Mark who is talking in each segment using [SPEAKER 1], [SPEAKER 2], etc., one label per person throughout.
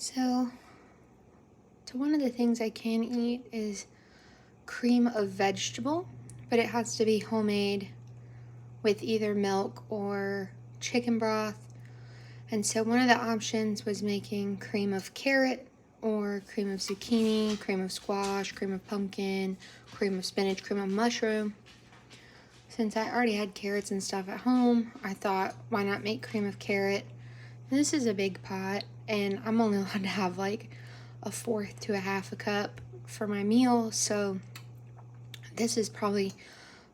[SPEAKER 1] So one of the things I can eat is cream of vegetable, but it has to be homemade with either milk or chicken broth. And so one of the options was making cream of carrot or cream of zucchini, cream of squash, cream of pumpkin, cream of spinach, cream of mushroom. Since I already had carrots and stuff at home, I thought, why not make cream of carrot? And this is a big pot, and I'm only allowed to have like a fourth to a half a cup for my meal, so this is probably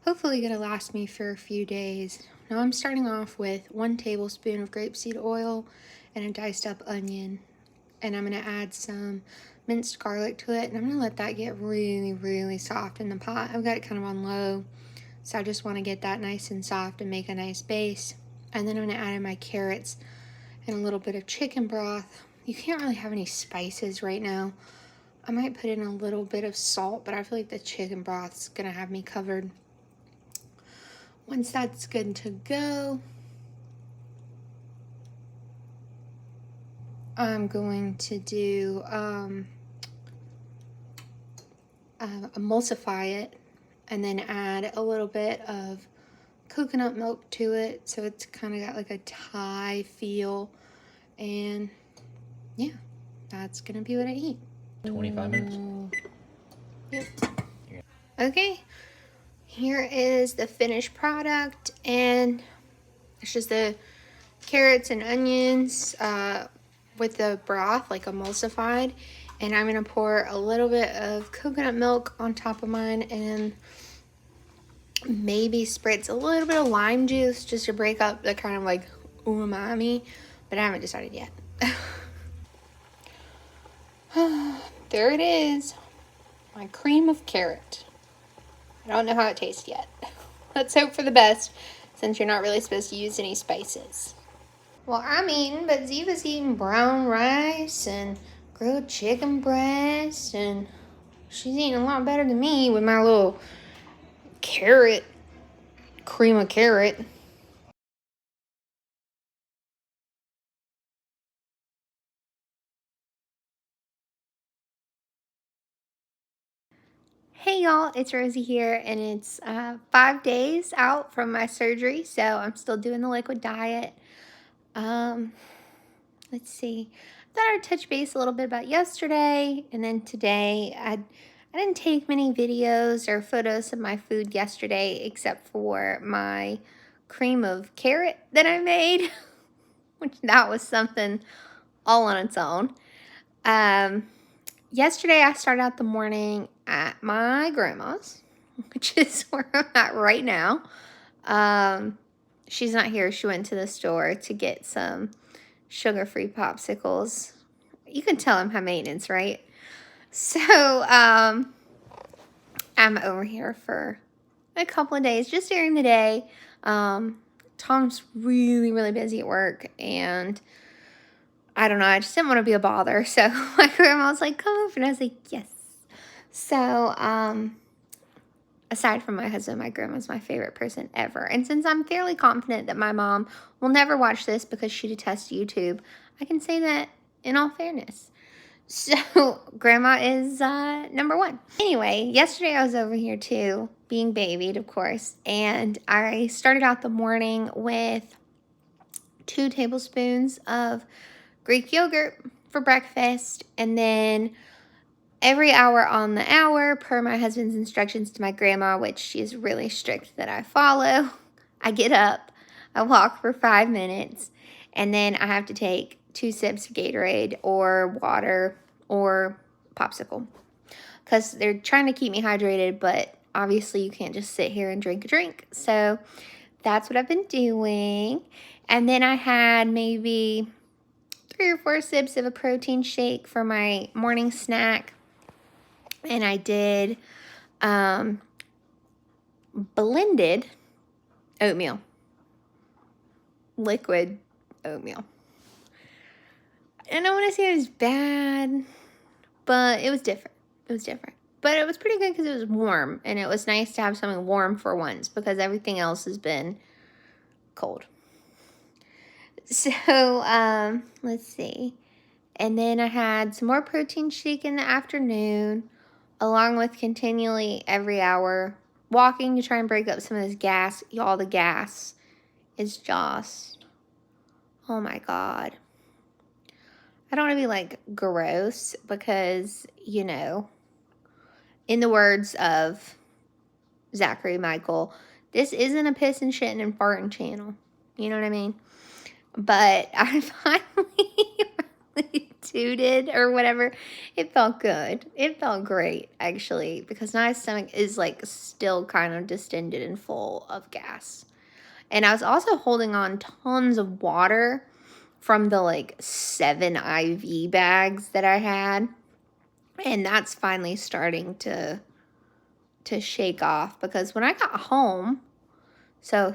[SPEAKER 1] hopefully gonna last me for a few days. Now I'm starting off with 1 tablespoon of grapeseed oil and a diced up onion, and I'm gonna add some minced garlic to it, and I'm gonna let that get really soft in the pot. I've got it kind of on low, so I just want to get that nice and soft and make a nice base. And then I'm gonna add in my carrots and a little bit of chicken broth. You can't really have any spices right now. I might put in a little bit of salt, but I feel like the chicken broth's gonna have me covered. Once that's good to go, I'm going to do emulsify it and then add a little bit of coconut milk to it, so it's kind of got like a Thai feel. And yeah, that's gonna be what I eat.
[SPEAKER 2] 25 minutes.
[SPEAKER 1] Yep. Okay, here is the finished product, and it's just the carrots and onions with the broth, like emulsified. And I'm gonna pour a little bit of coconut milk on top of mine, and maybe spritz a little bit of lime juice just to break up the kind of like umami, but I haven't decided yet. There it is, my cream of carrot. I don't know how it tastes yet. Let's hope for the best, since you're not really supposed to use any spices. Well, I'm eating, but Ziva's eating brown rice and grilled chicken breast, and she's eating a lot better than me with my little carrot, cream of carrot. Hey y'all, it's Rosie here, and it's 5 days out from my surgery, so I'm still doing the liquid diet. Let's see. I thought I'd touch base a little bit about yesterday, and then today. I didn't take many videos or photos of my food yesterday, except for my cream of carrot that I made, which that was something all on its own. Yesterday I started out the morning at my grandma's, which is where I'm at right now. She's not here. She went to the store to get some sugar-free popsicles. You can tell I'm high maintenance, right? So, I'm over here for a couple of days, just during the day. Tom's really busy at work, and I don't know, I just didn't want to be a bother. So my grandma was like, come over, and I was like, yes. So, aside from my husband, my grandma's my favorite person ever. And since I'm fairly confident that my mom will never watch this because she detests YouTube, I can say that in all fairness. So, grandma is number one. Anyway, yesterday I was over here too, being babied, of course. And I started out the morning with 2 tablespoons of Greek yogurt for breakfast. And then every hour on the hour, per my husband's instructions to my grandma, which she is really strict that I follow, I get up, I walk for 5 minutes, and then I have to take 2 sips of Gatorade or water or popsicle, because they're trying to keep me hydrated, but obviously you can't just sit here and drink a drink. So that's what I've been doing. And then I had maybe 3 or 4 sips of a protein shake for my morning snack. And I did blended oatmeal, liquid oatmeal. And I want to say it was bad, but it was different. It was different. But it was pretty good because it was warm, and it was nice to have something warm for once because everything else has been cold. So, let's see. And then I had some more protein shake in the afternoon, along with continually every hour walking to try and break up some of this gas. Y'all, the gas is just, oh my God. I don't want to be like gross because, you know, in the words of Zachary Michael, this isn't a piss and shitting and farting channel. You know what I mean? But I finally tooted or whatever. It felt good. It felt great, actually, because my stomach is like still kind of distended and full of gas. And I was also holding on tons of water from the like 7 IV bags that I had. And that's finally starting to shake off, because when I got home, so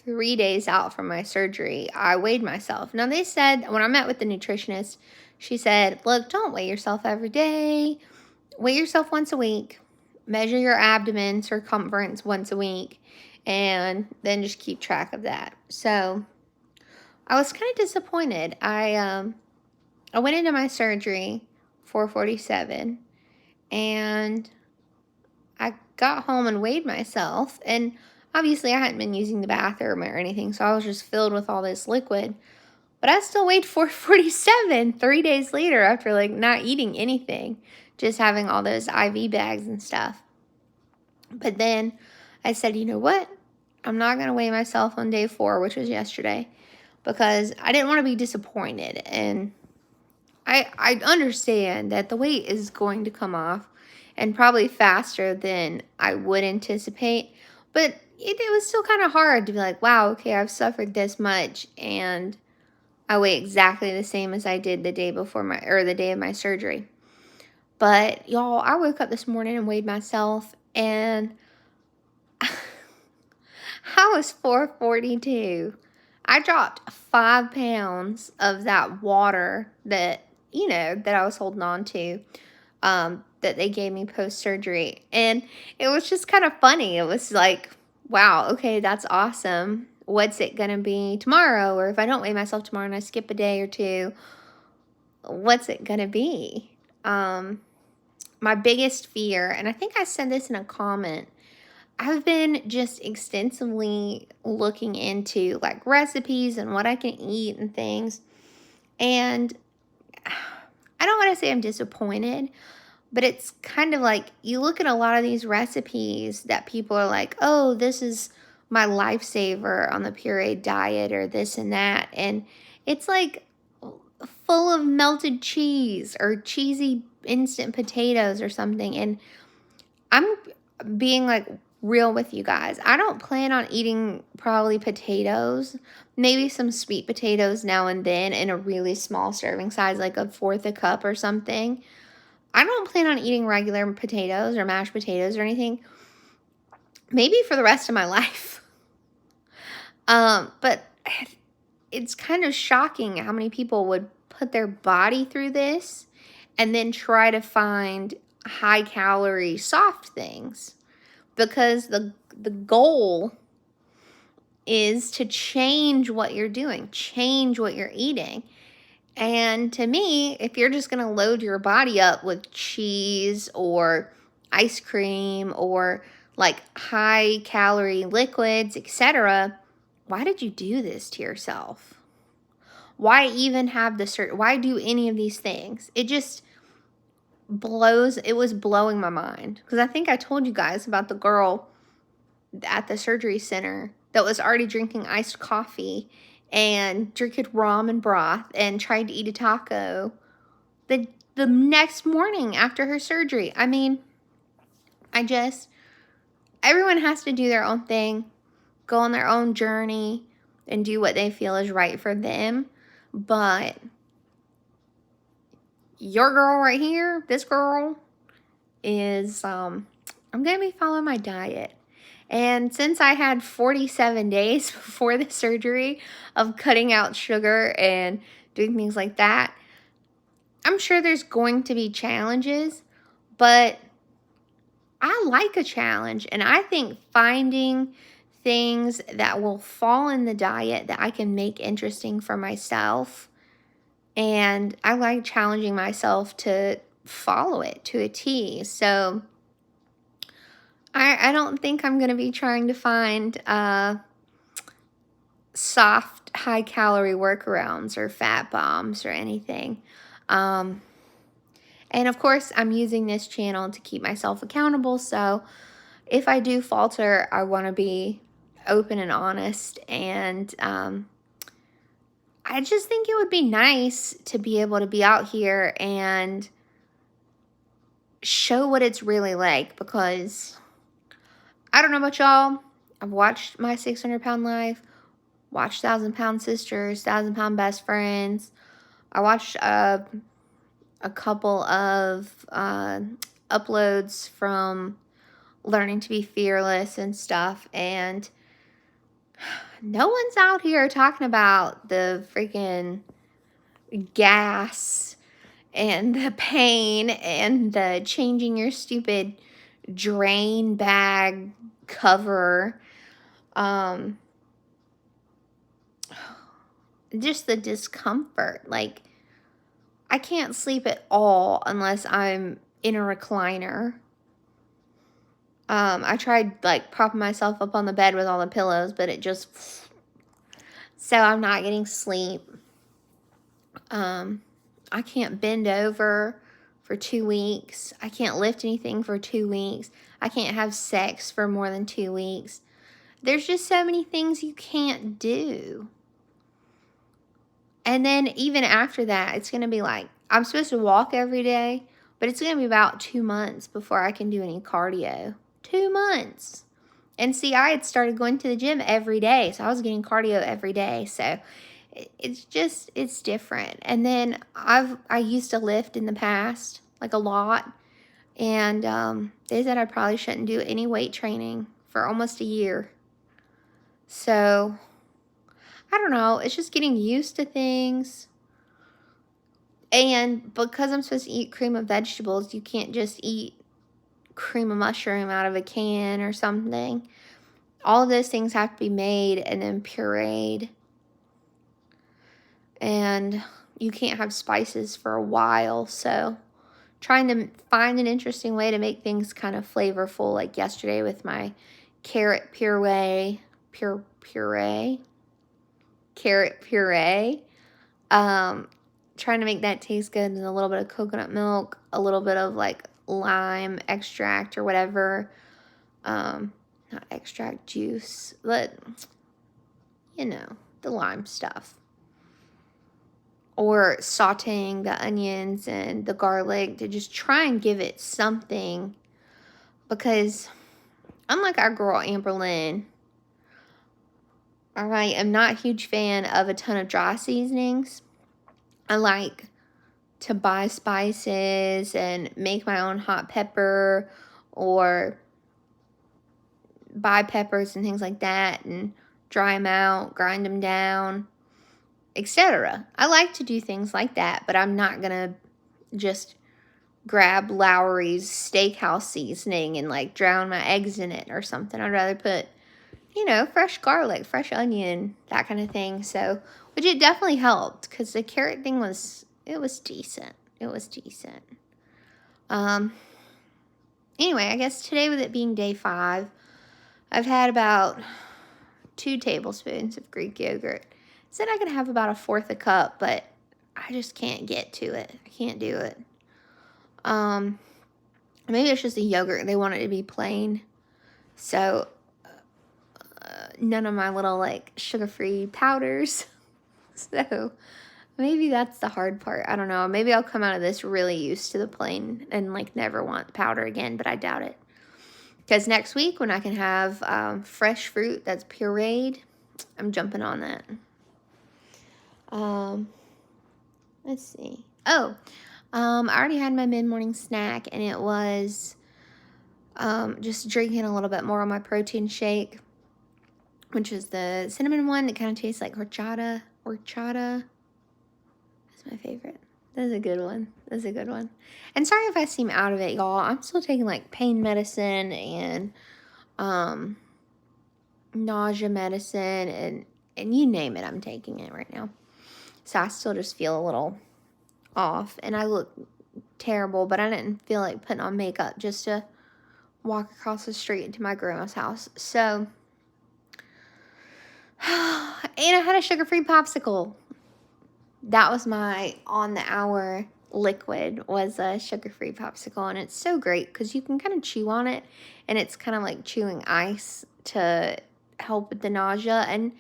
[SPEAKER 1] 3 days out from my surgery, I weighed myself. Now, they said, when I met with the nutritionist, she said, look, don't weigh yourself every day. Weigh yourself once a week. Measure your abdomen circumference once a week. And then just keep track of that. So I was kind of disappointed. I went into my surgery 4:47, and I got home and weighed myself, and obviously I hadn't been using the bathroom or anything, so I was just filled with all this liquid. But I still weighed 447 3 days later after like not eating anything, just having all those IV bags and stuff. But then I said, you know what? I'm not going to weigh myself on day 4, which was yesterday, because I didn't want to be disappointed. And I understand that the weight is going to come off, and probably faster than I would anticipate. But it was still kind of hard to be like, wow, okay, I've suffered this much, and I weigh exactly the same as I did the day before the day of my surgery. But y'all, I woke up this morning and weighed myself, and I was 442. I dropped 5 pounds of that water that, you know, that I was holding on to, that they gave me post-surgery. And it was just kind of funny. It was like, wow, okay, that's awesome. What's it going to be tomorrow? Or if I don't weigh myself tomorrow and I skip a day or two, what's it going to be? My biggest fear, and I think I said this in a comment, I've been just extensively looking into like recipes and what I can eat and things. And I don't want to say I'm disappointed, but it's kind of like you look at a lot of these recipes that people are like, oh, this is my lifesaver on the pureed diet or this and that. And it's like full of melted cheese or cheesy instant potatoes or something. And I'm being like real with you guys. I don't plan on eating probably potatoes, maybe some sweet potatoes now and then in a really small serving size, like 1/4 a cup or something. I don't plan on eating regular potatoes or mashed potatoes or anything, maybe for the rest of my life. But it's kind of shocking how many people would put their body through this and then try to find high calorie soft things. Because the goal is to change what you're doing, change what you're eating. And to me, if you're just going to load your body up with cheese or ice cream or like high calorie liquids, etc., why did you do this to yourself? Why even have why do any of these things? It just it was blowing my mind, because I think I told you guys about the girl at the surgery center that was already drinking iced coffee and drinking ramen broth and tried to eat a taco the next morning after her surgery. I mean, everyone has to do their own thing, go on their own journey, and do what they feel is right for them. But your girl right here, this girl, is, I'm going to be following my diet. And since I had 47 days before the surgery of cutting out sugar and doing things like that, I'm sure there's going to be challenges, but I like a challenge. And I think finding things that will fall in the diet that I can make interesting for myself And I like challenging myself to follow it to a T. So I don't think I'm going to be trying to find soft, high-calorie workarounds or fat bombs or anything. And of course, I'm using this channel to keep myself accountable. So if I do falter, I want to be open and honest. And I just think it would be nice to be able to be out here and show what it's really like, because I don't know about y'all. I've watched My 600-Pound Life, watched 1,000-Pound Sisters, 1,000-Pound Best Friends. I watched a couple of uploads from Learning to Be Fearless and stuff, and no one's out here talking about the freaking gas and the pain and the changing your stupid drain bag cover. Just the discomfort. Like, I can't sleep at all unless I'm in a recliner. I tried like propping myself up on the bed with all the pillows, but it just, so I'm not getting sleep. I can't bend over for 2 weeks. I can't lift anything for 2 weeks. I can't have sex for more than 2 weeks. There's just so many things you can't do. And then even after that, it's going to be like, I'm supposed to walk every day, but it's going to be about 2 months before I can do any cardio. 2 months. And see, I had started going to the gym every day, so I was getting cardio every day. So it's different. And then I used to lift in the past, like a lot. And they said I probably shouldn't do any weight training for almost a year. So I don't know. It's just getting used to things. And because I'm supposed to eat cream of vegetables, you can't just eat cream of mushroom out of a can or something. All of those things have to be made and then pureed. And you can't have spices for a while. So trying to find an interesting way to make things kind of flavorful, like yesterday with my carrot puree. Trying to make that taste good, and a little bit of coconut milk, a little bit of like lime extract or whatever. Not extract, juice, but you know, the lime stuff. Or sauteing the onions and the garlic to just try and give it something. Because unlike our girl Amberlynn, I am not a huge fan of a ton of dry seasonings. I like to buy spices and make my own hot pepper, or buy peppers and things like that and dry them out, grind them down, etc. I like to do things like that, but I'm not going to just grab Lowry's steakhouse seasoning and like drown my eggs in it or something. I'd rather put, you know, fresh garlic, fresh onion, that kind of thing. So, which it definitely helped, because the carrot thing was decent. It was decent. Anyway, I guess today, with it being day 5, I've had about 2 tablespoons of Greek yogurt. Said I could have about 1/4 a cup, but I just can't get to it. I can't do it. Maybe it's just a yogurt. They want it to be plain. So, none of my little, like, sugar-free powders. So, maybe that's the hard part. I don't know. Maybe I'll come out of this really used to the plain and, like, never want powder again, but I doubt it. Because next week, when I can have fresh fruit that's pureed, I'm jumping on that. Let's see. Oh, I already had my mid-morning snack, and it was just drinking a little bit more on my protein shake, which is the cinnamon one that kind of tastes like horchata. That's my favorite. That's a good one. That's a good one. And sorry if I seem out of it, y'all. I'm still taking like pain medicine and nausea medicine and you name it, I'm taking it right now. So I still just feel a little off. And I look terrible, but I didn't feel like putting on makeup just to walk across the street into my grandma's house. So, and I had a sugar-free popsicle. That was my on-the-hour liquid, was a sugar-free popsicle. And it's so great because you can kind of chew on it. And it's kind of like chewing ice to help with the nausea. And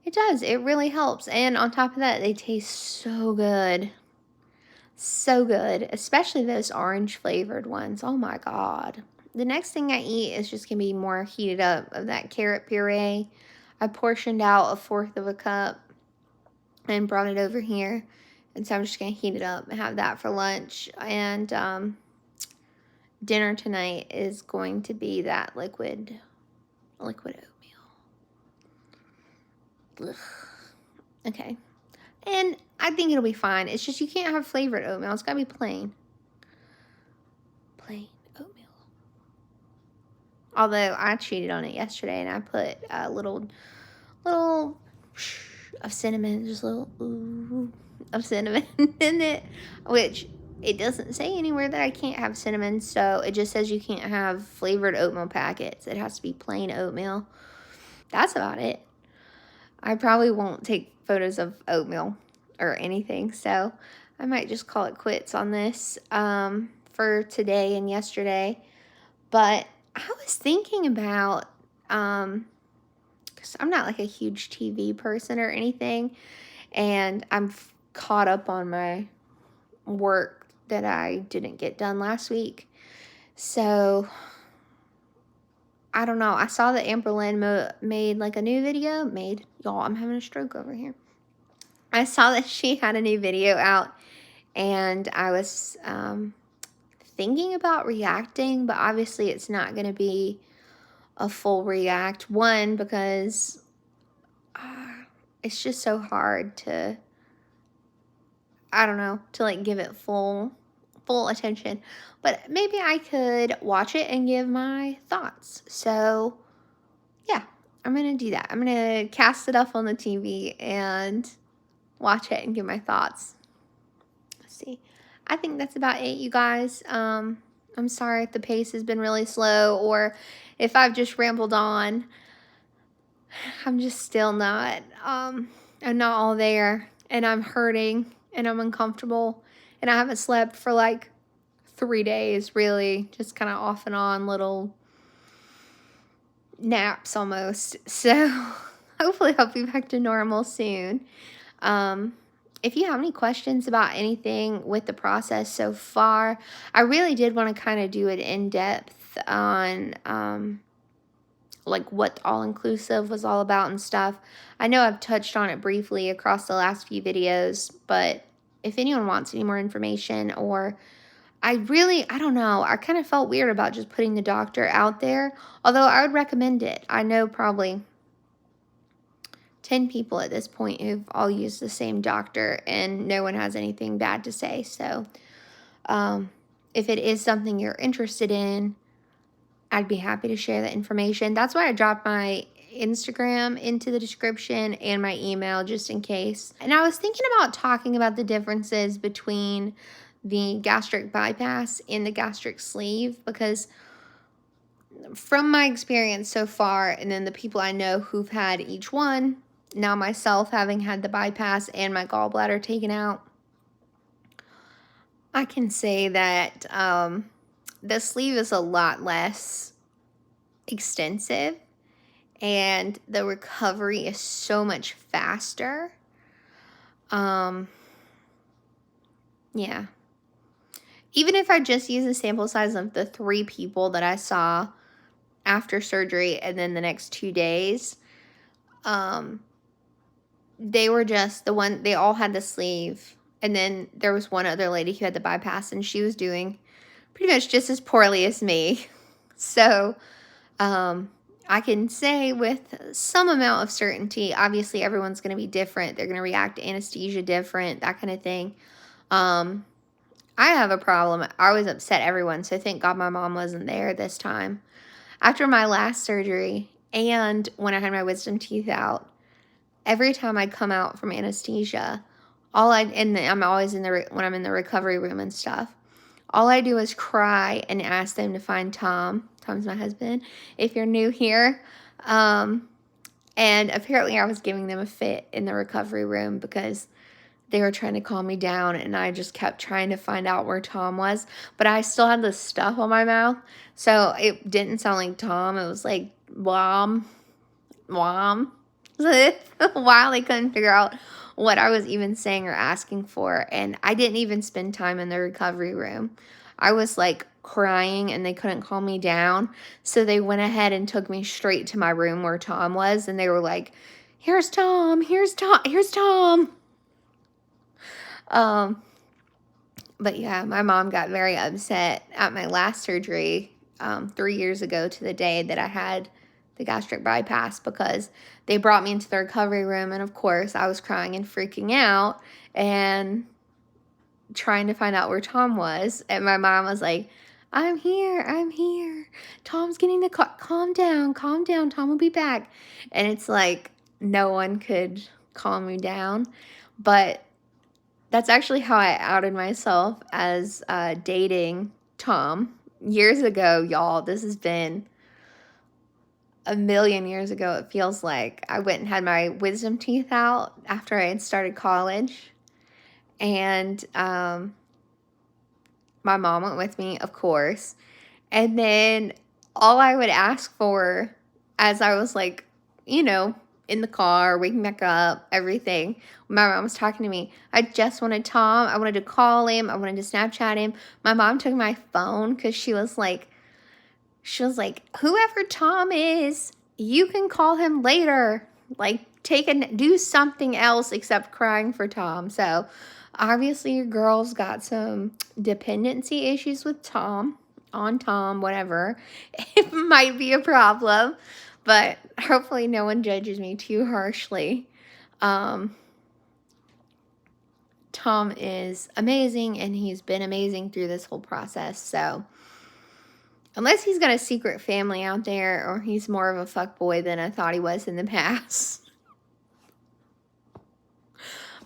[SPEAKER 1] it does. It really helps. And on top of that, they taste so good. So good. Especially those orange flavored ones. Oh my God. The next thing I eat is just going to be more heated up of that carrot puree. I portioned out 1/4 of a cup and brought it over here. And so I'm just going to heat it up and have that for lunch. And dinner tonight is going to be that liquid oatmeal. Ugh. Okay. And I think it'll be fine. It's just you can't have flavored oatmeal. It's got to be plain. Plain oatmeal. Although I cheated on it yesterday and I put a little of cinnamon, just a little ooh of cinnamon in it, which it doesn't say anywhere that I can't have cinnamon, so it just says you can't have flavored oatmeal packets. It has to be plain oatmeal. That's about it. I probably won't take photos of oatmeal or anything, so I might just call it quits on this for today and yesterday. But I was thinking about, because I'm not like a huge TV person or anything, and I'm caught up on my work that I didn't get done last week. So I don't know. I saw that Amber Lynn made like a new video. Y'all, I'm having a stroke over here. I saw that she had a new video out, and I was thinking about reacting, but obviously it's not going to be a full react. One, because it's just so hard to, I don't know, to like give it full attention. But maybe I could watch it and give my thoughts. So yeah, I'm going to do that. I'm going to cast it up on the TV and watch it and give my thoughts. Let's see. I think that's about it, you guys. I'm sorry if the pace has been really slow or if I've just rambled on. I'm just still not, I'm not all there, and I'm hurting and I'm uncomfortable, and I haven't slept for like 3 days, really, just kind of off and on little naps almost. So hopefully I'll be back to normal soon. If you have any questions about anything with the process so far, I really did want to kind of do it in depth on like what all-inclusive was all about and stuff. I know I've touched on it briefly across the last few videos, but if anyone wants any more information, or I don't know, I kind of felt weird about just putting the doctor out there, although I would recommend it. I know probably 10 people at this point who've all used the same doctor and no one has anything bad to say. So if it is something you're interested in, I'd be happy to share that information. That's why I dropped my Instagram into the description and my email just in case. And I was thinking about talking about the differences between the gastric bypass and the gastric sleeve, because from my experience so far, and then the people I know who've had each one, now myself having had the bypass and my gallbladder taken out, I can say that the sleeve is a lot less extensive and the recovery is so much faster. Yeah. Even if I just use the sample size of the 3 people that I saw after surgery and then the next 2 days, they were just they all had the sleeve. And then there was one other lady who had the bypass, and she was doing pretty much just as poorly as me. So I can say with some amount of certainty, obviously everyone's going to be different. They're going to react to anesthesia different, that kind of thing. I have a problem. I always upset everyone, so thank God my mom wasn't there this time. After my last surgery and when I had my wisdom teeth out, every time I'd come out from anesthesia, and I'm always when I'm in the recovery room and stuff, all I do is cry and ask them to find Tom. Tom's my husband, if you're new here. And apparently I was giving them a fit in the recovery room because they were trying to calm me down, and I just kept trying to find out where Tom was. But I still had this stuff on my mouth, so it didn't sound like Tom. It was like, Wom. Wom. While they couldn't figure out what I was even saying or asking for. And I didn't even spend time in the recovery room. I was like crying and they couldn't calm me down. So they went ahead and took me straight to my room where Tom was. And they were like, here's Tom, here's Tom, here's Tom. But yeah, my mom got very upset at my last surgery 3 years ago to the day that I had the gastric bypass, because they brought me into the recovery room, and of course I was crying and freaking out and trying to find out where Tom was. And my mom was like, I'm here, Tom's getting the calm down, Tom will be back. And it's like no one could calm me down. But that's actually how I outed myself as dating Tom years ago, y'all. This has been a million years ago, it feels like. I went and had my wisdom teeth out after I had started college. And my mom went with me, of course. And then all I would ask for as I was like, you know, in the car, waking back up, everything, my mom was talking to me, I just wanted Tom. I wanted to call him. I wanted to Snapchat him. My mom took my phone because she was like, whoever Tom is, you can call him later. Like, do something else except crying for Tom. So, obviously, your girl's got some dependency issues with Tom, whatever. It might be a problem, but hopefully no one judges me too harshly. Tom is amazing, and he's been amazing through this whole process, so unless he's got a secret family out there, or he's more of a fuckboy than I thought he was in the past,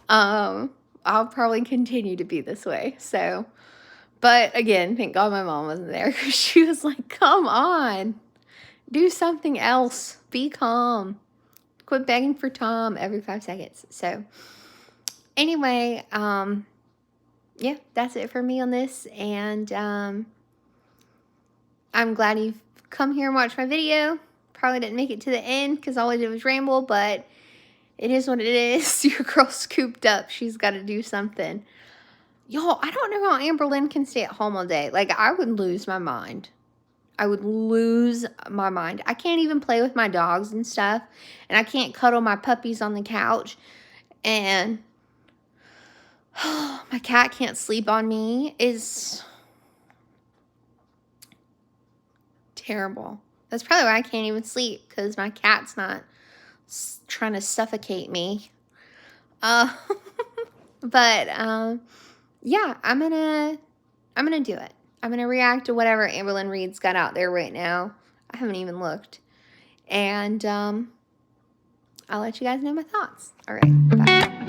[SPEAKER 1] I'll probably continue to be this way. So, but again, thank God my mom wasn't there, because she was like, come on, do something else, be calm, quit begging for Tom every 5 seconds. So anyway, yeah, that's it for me on this, and I'm glad you've come here and watched my video. Probably didn't make it to the end because all I did was ramble, but it is what it is. Your girl's scooped up. She's got to do something. Y'all, I don't know how Amber Lynn can stay at home all day. Like, I would lose my mind. I would lose my mind. I can't even play with my dogs and stuff, and I can't cuddle my puppies on the couch, and my cat can't sleep on me. Is terrible. That's probably why I can't even sleep, because my cat's not trying to suffocate me. But yeah, I'm gonna do it. I'm gonna react to whatever Amberlynn Reed's got out there right now. I haven't even looked, and I'll let you guys know my thoughts. All right, bye.